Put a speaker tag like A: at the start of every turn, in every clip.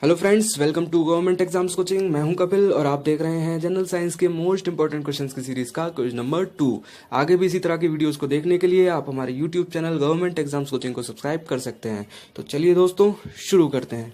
A: Hello friends, welcome to government exams coaching. मैं हूं कपिल और आप देख रहे हैं जनरल साइंस के मोस्ट इंपॉर्टेंट क्वेश्चंस की सीरीज का क्विज नंबर 2। आगे भी इसी तरह की वीडियोस को देखने के लिए आप हमारे YouTube channel government exams coaching को सब्सक्राइब कर सकते हैं। तो चलिए दोस्तों, शुरू करते हैं।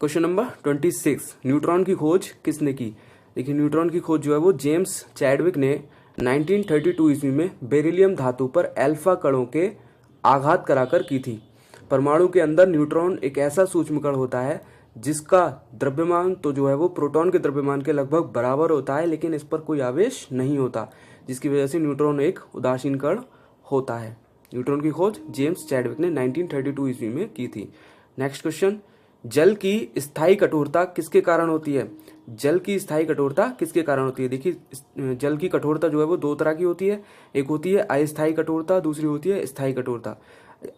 A: क्वेश्चन नंबर 26, न्यूट्रॉन की खोज किसने की? देखिए, न्यूट्रॉन की खोज जो है वो जेम्स चैडविक ने 1932 ईस्वी में बेरिलियम धातु पर अल्फा कणों के आघात कराकर की थी। परमाणु के अंदर न्यूट्रॉन एक ऐसा सूक्ष्म कण होता है जिसका द्रव्यमान तो जो है वो प्रोटॉन के द्रव्यमान के लगभग बराबर होता है, लेकिन इस पर कोई आवेश नहीं होता, जिसकी वजह से न्यूट्रॉन एक उदासीन कण होता है। न्यूट्रॉन की खोज जेम्स चैडविक ने 1932 ईस्वी में की थी। नेक्स्ट क्वेश्चन, जल की स्थायी कठोरता किसके कारण होती है? जल की स्थायी कठोरता किसके कारण होती है? देखिए, जल की कठोरता जो है वो दो तरह की होती है। एक होती है अस्थायी कठोरता, दूसरी होती है स्थायी कठोरता।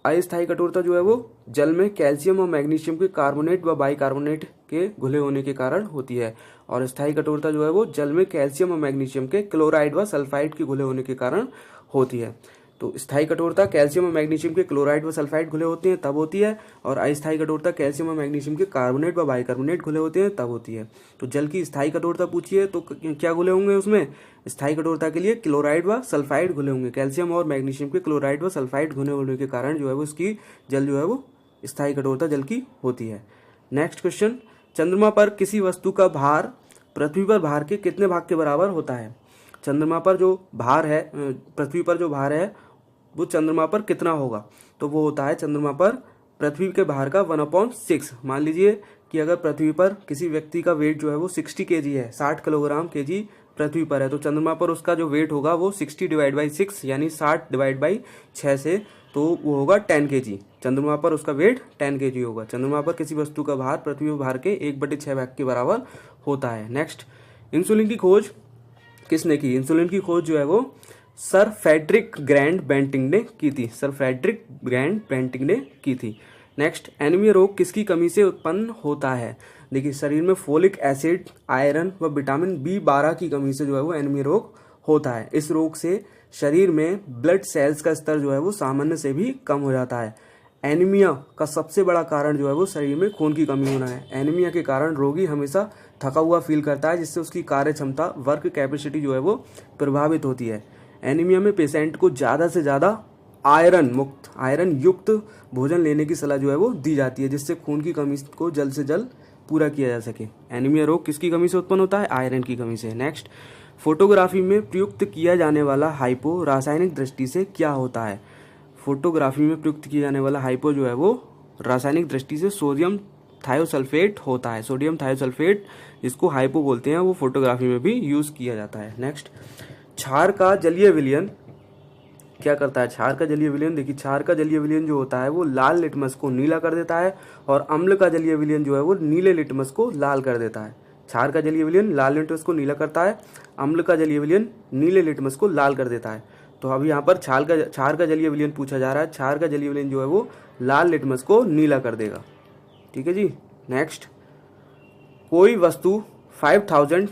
A: अस्थायी कठोरता जो है वो जल में कैल्शियम और मैग्नीशियम के कार्बोनेट व बाइकार्बोनेट के घुले होने के कारण होती है, और स्थायी कठोरता जो है वो जल में कैल्शियम और मैग्नीशियम के क्लोराइड व सल्फाइड के घुले होने के कारण होती है। तो स्थायी कठोरता कैल्शियम और मैग्नीशियम के क्लोराइड व सल्फाइड घुले होते हैं तब होती है, और अस्थायी कठोरता कैल्शियम और मैग्नीशियम के कार्बोनेट व बाइकार्बोनेट घुले होते हैं तब होती है। तो जल की स्थायी कठोरता पूछिए तो क्या घुले होंगे उसमें? स्थायी कठोरता के लिए क्लोराइड व सल्फाइड घुले होंगे। कैल्शियम और मैग्नीशियम के क्लोराइड व सल्फाइड घुले होने के कारण जो है वो इसकी जल जो है वो स्थायी कठोरता जल की होती है। नेक्स्ट क्वेश्चन, चंद्रमा पर किसी वस्तु का भार पृथ्वी पर भार के कितने भाग के बराबर होता है? चंद्रमा पर जो भार है, पृथ्वी पर जो भार है वो चंद्रमा पर कितना होगा? तो वो होता है चंद्रमा पर पृथ्वी के भार का 1/6। मान लीजिए कि अगर पृथ्वी पर किसी व्यक्ति का वेट जो है वो 60 kg है, 60 किलोग्राम केजी पृथ्वी पर है, तो चंद्रमा पर उसका जो वेट होगा वो 60/6 यानी 60/6 से, तो वो होगा 10 kg। चंद्रमा पर उसका वेट 10 kg होगा। चंद्रमा पर किसी वस्तु का भार पृथ्वी भार के 1/6 भाग के बराबर होता है। नेक्स्ट, इंसुलिन की खोज किसने की? इंसुलिन की खोज जो है वो सर फ्रेडरिक ग्रैंड बेंटिंग ने की थी। सर फ्रेडरिक ग्रैंड बेंटिंग ने की थी। नेक्स्ट, एनीमिया रोग किसकी कमी से उत्पन्न होता है? देखिए, शरीर में फोलिक एसिड, आयरन व विटामिन B12 की कमी से जो है वो एनीमिया रोग होता है। इस रोग से शरीर में ब्लड सेल्स का स्तर जो है वो सामान्य से भी कम हो जाता है। एनीमिया का सबसे बड़ा कारण जो है वो शरीर में खून की कमी होना है। एनीमिया के कारण रोगी हमेशा थका हुआ फील करता है, जिससे उसकी कार्य क्षमता, वर्क कैपेसिटी जो है वो प्रभावित होती है। एनीमिया में पेशेंट को ज़्यादा से ज़्यादा आयरन युक्त भोजन लेने की सलाह जो है वो दी जाती है, जिससे खून की कमी को जल्द से जल्द पूरा किया जा सके। एनीमिया रोग किसकी कमी से उत्पन्न होता है? आयरन की कमी से। नेक्स्ट, फोटोग्राफी में प्रयुक्त किया जाने वाला हाइपो रासायनिक दृष्टि से क्या होता है? फोटोग्राफी में प्रयुक्त किया जाने वाला हाइपो जो है वो रासायनिक दृष्टि से सोडियम थायोसल्फेट होता है। सोडियम थायोसल्फेट जिसको हाइपो बोलते हैं, वो फोटोग्राफी में भी यूज किया जाता है। नेक्स्ट, क्षार का जलीय विलयन क्या करता है? क्षार का जलीय विलयन, देखिए, क्षार का जलीय विलयन जो होता है वो लाल लिटमस को नीला कर देता है, और अम्ल का जलीय विलयन जो है वो नीले लिटमस को लाल कर देता है। क्षार का जलीय विलयन लाल लिटमस को नीला करता है, अम्ल का जलीय विलयन नीले लिटमस को लाल कर देता है। तो अब यहाँ पर क्षार का जलीय विलयन पूछा जा रहा है। क्षार का जलीय विलयन जो है वो लाल लिटमस को नीला कर देगा। ठीक है जी। नेक्स्ट, कोई वस्तु 5000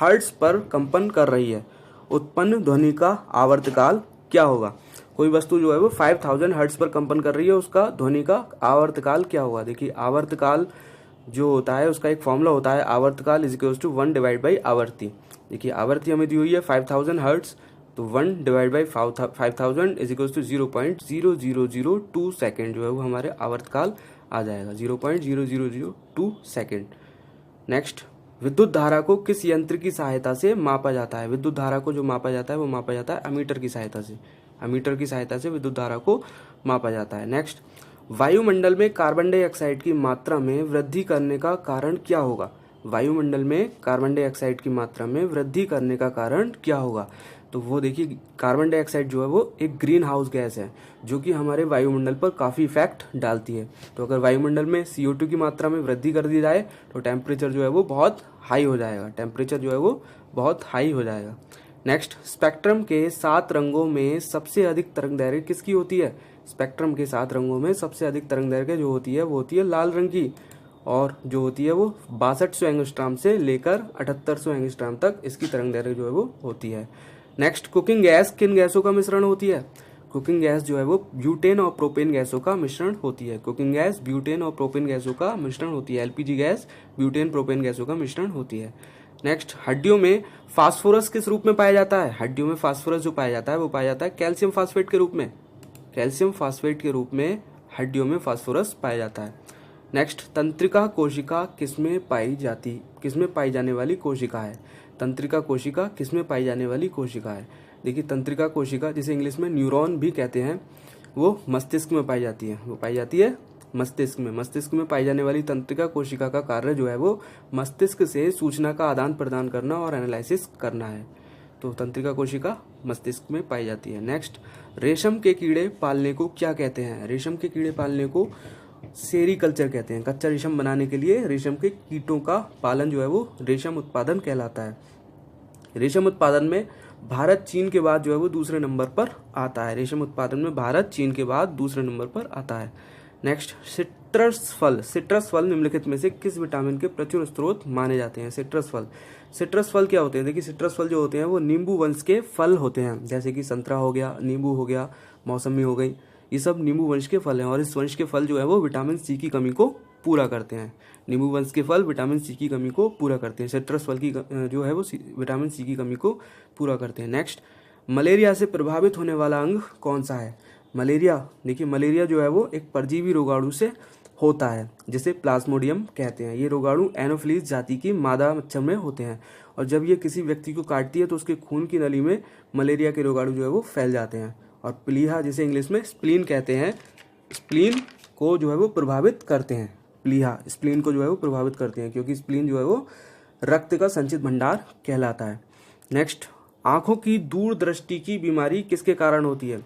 A: हर्ट्ज पर कंपन कर रही है, उत्पन्न ध्वनि का आवर्तकाल क्या होगा? कोई वस्तु जो है वो 5000 हर्ट्ज पर कंपन कर रही है, उसका ध्वनि का आवर्तकाल क्या होगा? देखिए, आवर्तकाल जो होता है उसका एक फॉर्मूला होता है, आवर्तकाल = 1/आवर्ती। देखिए, आवर्ती हमें दी हुई है 5000 हर्ट्ज, तो 1/5000 = 0.0002 सेकेंड जो है वो हमारे आवर्तकाल आ जाएगा, 0.0002 सेकेंड। नेक्स्ट, विद्युत धारा को किस यंत्र की सहायता से मापा जाता है? विद्युत धारा को जो मापा जाता है वो मापा जाता है अमीटर की सहायता से। अमीटर की सहायता से विद्युत धारा को मापा जाता है। नेक्स्ट, वायुमंडल में कार्बन डाइऑक्साइड की मात्रा में वृद्धि करने का कारण क्या होगा? वायुमंडल में कार्बन डाइऑक्साइड की मात्रा में वृद्धि करने का कारण क्या होगा? तो वो देखिए, कार्बन डाइऑक्साइड जो है वो एक ग्रीन हाउस गैस है जो कि हमारे वायुमंडल पर काफ़ी इफेक्ट डालती है। तो अगर वायुमंडल में CO2 की मात्रा में वृद्धि कर दी जाए तो टेम्परेचर जो है वो बहुत हाई हो जाएगा। टेम्परेचर जो है वो बहुत हाई हो जाएगा। नेक्स्ट, स्पेक्ट्रम के 7 रंगों में सबसे अधिक तरंगदैर्घ्य किसकी होती है? स्पेक्ट्रम के 7 रंगों में सबसे अधिक तरंगदैर्घ्य जो होती है वो होती है लाल रंग की, और जो होती है वो 6200 एंगस्ट्रॉम से लेकर 7800 एंगस्ट्रॉम तक इसकी तरंगदैर्घ्य जो है वो होती है। नेक्स्ट, कुकिंग गैस किन गैसों का मिश्रण होती है? कुकिंग गैस जो है वो ब्यूटेन और प्रोपेन गैसों का मिश्रण होती है। कुकिंग गैस ब्यूटेन और प्रोपेन गैसों का मिश्रण होती है। एलपीजी गैस ब्यूटेन प्रोपेन गैसों का मिश्रण होती है। नेक्स्ट, हड्डियों में फास्फोरस किस रूप में पाया जाता है? हड्डियों में फास्फोरस जो पाया जाता है वो पाया जाता है कैल्शियम फास्फेट के रूप में। कैल्शियम फास्फेट के रूप में हड्डियों में फास्फोरस पाया जाता है। नेक्स्ट, तंत्रिका कोशिका किसमें पाई जाने वाली कोशिका है? तंत्रिका कोशिका किसमें पाई जाने वाली कोशिका है? देखिए, तंत्रिका कोशिका जिसे इंग्लिश में न्यूरॉन भी कहते हैं, वो मस्तिष्क में पाई जाती है। वो पाई जाती है मस्तिष्क में। मस्तिष्क में पाई जाने वाली तंत्रिका कोशिका का कार्य जो है वो मस्तिष्क से सूचना का आदान प्रदान करना और एनालिसिस करना है। तो तंत्रिका कोशिका मस्तिष्क में पाई जाती है। नेक्स्ट, रेशम के कीड़े पालने को क्या कहते हैं? रेशम के कीड़े पालने को सेरीकल्चर कहते हैं। कच्चा रेशम बनाने के लिए रेशम के कीटों का पालन जो है वो रेशम उत्पादन कहलाता है। रेशम उत्पादन में भारत चीन के बाद जो है वो दूसरे नंबर पर आता है। रेशम उत्पादन में भारत चीन के बाद दूसरे नंबर पर आता है। नेक्स्ट, सिट्रस फल निम्नलिखित में से किस विटामिन के प्रचुर स्रोत माने जाते हैं? सिट्रस फल क्या होते हैं? देखिए, सिट्रस फल जो होते हैं वो नींबू वंश के फल होते हैं, जैसे कि संतरा हो गया, नींबू हो गया, मौसमी हो गई, ये सब नींबू वंश के फल हैं। और इस वंश के फल जो है वो विटामिन सी की कमी को पूरा करते हैं। नींबू वंश के फल विटामिन सी की कमी को पूरा करते हैं। सिट्रस फल की जो है वो विटामिन सी की कमी को पूरा करते हैं। नेक्स्ट, मलेरिया से प्रभावित होने वाला अंग कौन सा है? मलेरिया, देखिए, मलेरिया जो है वो एक परजीवी रोगाणु से होता है जिसे प्लाज्मोडियम कहते हैं। ये रोगाणु एनोफिलीज जाति की मादा मच्छर में होते हैं और जब ये किसी व्यक्ति को काटती है तो उसके खून की नली में मलेरिया के रोगाणु जो है वो फैल जाते हैं और प्लीहा, जिसे इंग्लिश में स्प्लीन कहते हैं, स्प्लीन को जो है वो प्रभावित करते हैं। प्लीहा स्प्लीन को जो है वो प्रभावित करते हैं, क्योंकि स्प्लीन जो है वो रक्त का संचित भंडार कहलाता है। नेक्स्ट, आंखों की दूरदृष्टि की बीमारी किसके कारण होती है?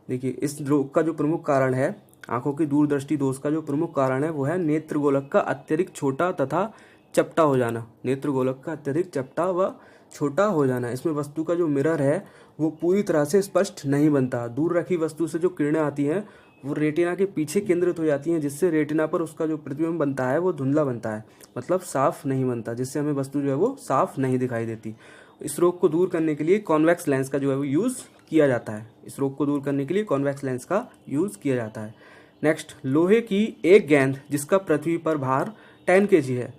A: देखिए, इस रोग का जो प्रमुख कारण है, आंखों की दूरदृष्टि दोष का जो प्रमुख कारण है वो है नेत्र गोलक का अत्यधिक छोटा तथा चपटा हो जाना। नेत्र गोलक का अत्यधिक चपटा व छोटा हो जाना। इसमें वस्तु का जो मिरर है वो पूरी तरह से स्पष्ट नहीं बनता। दूर रखी वस्तु से जो किरणें आती हैं वो रेटिना के पीछे केंद्रित हो जाती हैं, जिससे रेटिना पर उसका जो प्रतिबिंब बनता है वो धुंधला बनता है, मतलब साफ नहीं बनता, जिससे हमें वस्तु जो है वो साफ नहीं दिखाई देती। इस रोग को दूर करने के लिए कॉन्वेक्स लेंस का जो है वो यूज़ किया जाता है। इस रोग को दूर करने के लिए कॉन्वेक्स लेंस का यूज़ किया जाता है। नेक्स्ट, लोहे की एक गेंद जिसका पृथ्वी पर भार 10 kg है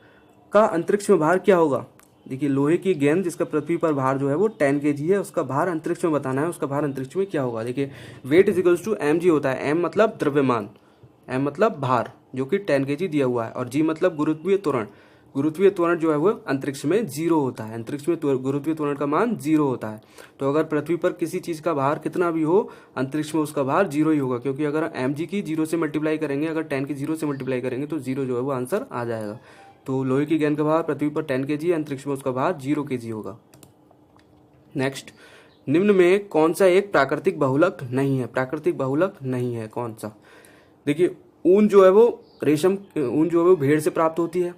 A: का अंतरिक्ष में भार क्या होगा? देखिए, लोहे की गेंद जिसका पृथ्वी पर भार जो है वो 10 kg है, उसका भार अंतरिक्ष में बताना है, उसका भार अंतरिक्ष में क्या होगा? देखिए, weight is equals to mg होता है। m मतलब द्रव्यमान, m मतलब भार जो कि 10 kg दिया हुआ है, और g मतलब गुरुत्वीय त्वरण। गुरुत्वीय त्वरण जो है वो अंतरिक्ष में 0 होता है। अंतरिक्ष में गुरुत्वीय त्वरण का मान 0 होता है। तो अगर पृथ्वी पर किसी चीज का भार कितना भी हो, अंतरिक्ष में उसका भार 0 ही होगा, क्योंकि अगर mg की 0 से मल्टीप्लाई करेंगे, अगर 10 की 0 से मल्टीप्लाई करेंगे तो 0 जो है वो आंसर आ जाएगा। तो लोहे की गेंद का भार पृथ्वी पर 10 kg है, अंतरिक्ष में उसका भार 0 kg होगा। नेक्स्ट, निम्न में कौन सा एक प्राकृतिक बहुलक नहीं है? प्राकृतिक बहुलक नहीं है कौन सा? देखिए, ऊन जो है वो भेड़ से प्राप्त होती है,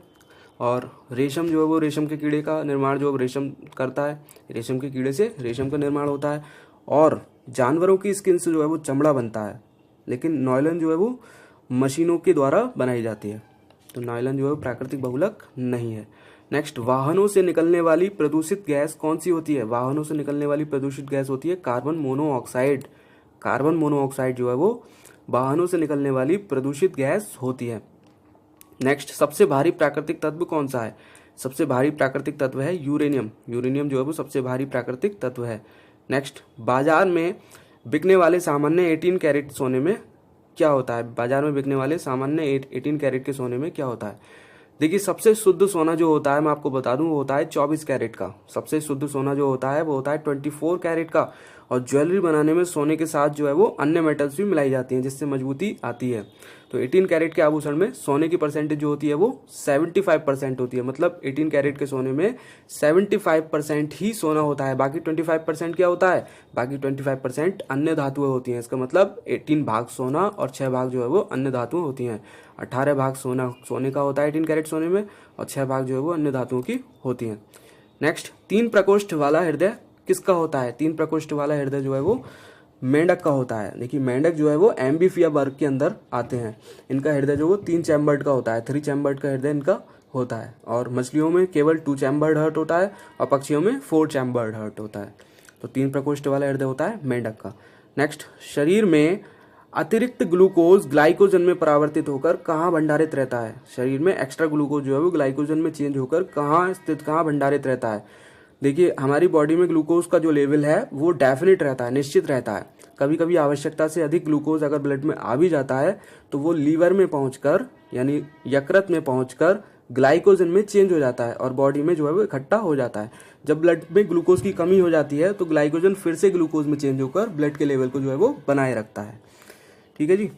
A: और रेशम जो है वो रेशम के कीड़े का निर्माण जो रेशम करता है, रेशम के कीड़े से रेशम का निर्माण होता है, और जानवरों की स्किन से जो है वो चमड़ा बनता है, लेकिन नायलॉन जो है वो मशीनों के द्वारा बनाई जाती है। तो नायलॉन जो है प्राकृतिक बहुलक नहीं है। नेक्स्ट, वाहनों से निकलने वाली प्रदूषित गैस कौन सी होती है? वाहनों से निकलने वाली प्रदूषित गैस होती है कार्बन मोनोऑक्साइड। कार्बन मोनोऑक्साइड जो है वो वाहनों से निकलने वाली प्रदूषित गैस होती है। नेक्स्ट, सबसे भारी प्राकृतिक तत्व कौन सा है? सबसे भारी प्राकृतिक तत्व है यूरेनियम। यूरेनियम जो है वो सबसे भारी प्राकृतिक तत्व है। नेक्स्ट, बाजार में बिकने वाले सामान्य 18 कैरेट सोने में क्या होता है? बाजार में बिकने वाले सामान्य 18 कैरेट के सोने में क्या होता है? देखिए, सबसे शुद्ध सोना जो होता है, मैं आपको बता दूं, वो होता है 24 कैरेट का। सबसे शुद्ध सोना जो होता है वो होता है 24 कैरेट का। और ज्वेलरी बनाने में सोने के साथ जो है वो अन्य मेटल्स भी मिलाई जाती हैं, जिससे मजबूती आती है। तो 18 कैरेट के आभूषण में सोने की परसेंटेज जो होती है वो 75% होती है। मतलब 18 कैरेट के सोने में 75% ही सोना होता है, बाकी 25% क्या होता है? बाकी 25% अन्य धातुएं होती हैं। इसका मतलब 18 भाग सोना और 6 भाग जो है वो अन्य धातुएं होती हैं। 18 भाग सोने का होता है 18 कैरेट सोने में, और 6 भाग जो है वो अन्य धातुओं की होती हैं। नेक्स्ट, 3 प्रकोष्ठ वाला हृदय किसका होता है? 3 प्रकोष्ठ वाला हृदय जो है वो मेंढक का होता है। देखिए, मेंढक जो है वो एम्बीफिया वर्ग के अंदर आते हैं। इनका हृदय जो वो 3 चैम्बर्ड का होता है, 3 चैम्बर्ड का हृदय इनका होता है। और मछलियों में केवल 2 चैम्बर्ड हार्ट होता है, और पक्षियों में 4 चैम्बर्ड हार्ट होता है। तो 3 प्रकोष्ठ वाला हृदय होता है मेंढक का। नेक्स्ट, शरीर में अतिरिक्त ग्लूकोज ग्लाइकोजन में परावर्तित होकर कहाँ भंडारित रहता है? शरीर में एक्स्ट्रा ग्लूकोज जो है वो ग्लाइकोजन में चेंज होकर कहाँ स्थित, कहाँ भंडारित रहता है? देखिए, हमारी बॉडी में ग्लूकोज का जो लेवल है वो डेफिनेट रहता है, निश्चित रहता है। कभी कभी आवश्यकता से अधिक ग्लूकोज अगर ब्लड में आ भी जाता है तो वो लीवर में पहुंचकर यानी यकृत में पहुंचकर ग्लाइकोजन में चेंज हो जाता है और बॉडी में जो है वो इकट्ठा हो जाता है। जब ब्लड में ग्लूकोज की कमी हो जाती है तो ग्लाइकोजन फिर से ग्लूकोज में चेंज होकर ब्लड के लेवल को जो है वो बनाए रखता है। ठीक है जी।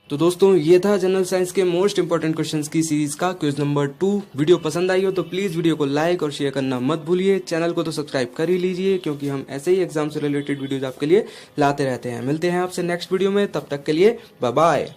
A: तो दोस्तों, ये था जनरल साइंस के मोस्ट इंपोर्टेंट क्वेश्चंस की सीरीज का क्विज नंबर 2। वीडियो पसंद आई हो तो प्लीज वीडियो को लाइक और शेयर करना मत भूलिए। चैनल को तो सब्सक्राइब कर ही लीजिए, क्योंकि हम ऐसे ही एग्जाम से रिलेटेड वीडियोज आपके लिए लाते रहते हैं। मिलते हैं आपसे नेक्स्ट वीडियो में, तब तक के लिए बाय बाय।